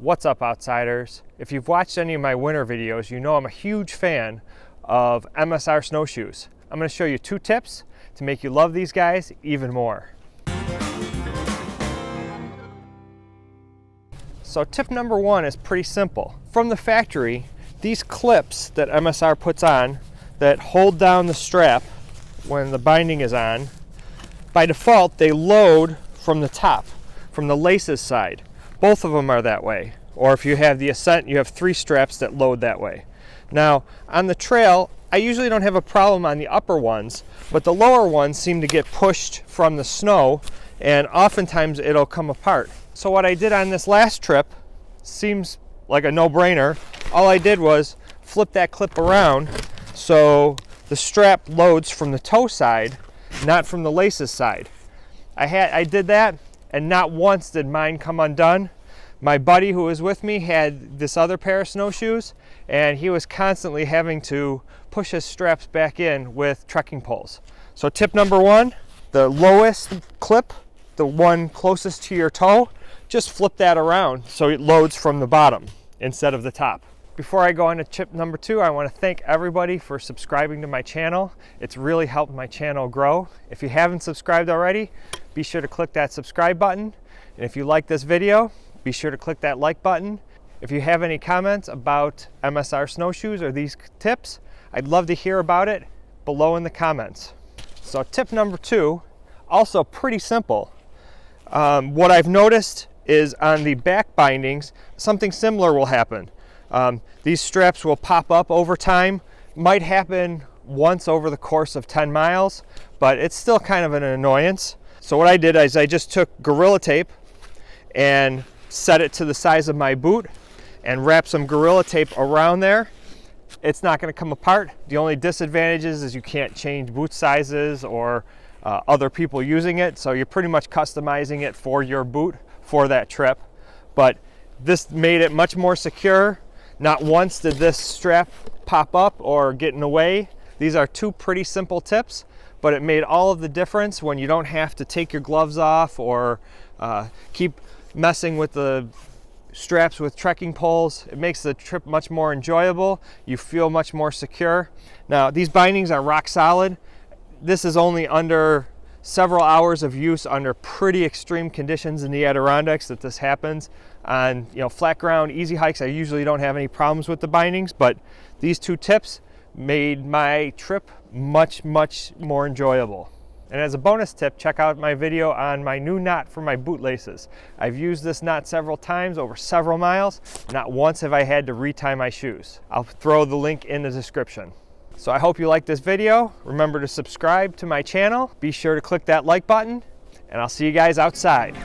What's up, outsiders? If you've watched any of my winter videos, you know I'm a huge fan of MSR Snowshoes. I'm going to show you 2 tips to make you love these guys even more. So tip number 1 is pretty simple. From the factory, these clips that MSR puts on that hold down the strap when the binding is on, by default they load from the top, from the laces side. Both of them are that way. Or if you have the Ascent, you have 3 straps that load that way. Now, on the trail, I usually don't have a problem on the upper ones, but the lower ones seem to get pushed from the snow, and oftentimes it'll come apart. So what I did on this last trip seems like a no-brainer. All I did was flip that clip around so the strap loads from the toe side, not from the laces side. I did that, and not once did mine come undone. My buddy who was with me had this other pair of snowshoes, and he was constantly having to push his straps back in with trekking poles. So tip number 1, the lowest clip, the one closest to your toe, just flip that around so it loads from the bottom instead of the top. Before I go on to tip number 2, I want to thank everybody for subscribing to my channel. It's really helped my channel grow. If you haven't subscribed already, be sure to click that subscribe button. And if you like this video, be sure to click that like button. If you have any comments about MSR Snowshoes or these tips, I'd love to hear about it below in the comments. So tip number 2, also pretty simple. What I've noticed is on the back bindings, something similar will happen. These straps will pop up over time. Might happen once over the course of 10 miles, but it's still kind of an annoyance. So what I did is I just took Gorilla Tape and set it to the size of my boot and wrapped some Gorilla Tape around there. It's not going to come apart. The only disadvantage is you can't change boot sizes or other people using it, so you're pretty much customizing it for your boot for that trip. But this made it much more secure. Not once did this strap pop up or get in the way. These are 2 pretty simple tips, but it made all of the difference when you don't have to take your gloves off or keep messing with the straps with trekking poles. It makes the trip much more enjoyable. You feel much more secure. Now, these bindings are rock solid. This is only under several hours of use under pretty extreme conditions in the Adirondacks that this happens. On flat ground, easy hikes, I usually don't have any problems with the bindings, but these 2 tips made my trip much more enjoyable. And as a bonus tip, check out my video on my new knot for my boot laces. I've used this knot several times over several miles. Not once have I had to retie my shoes. I'll throw the link in the description. So I hope you liked this video. Remember to subscribe to my channel. Be sure to click that like button, and I'll see you guys outside.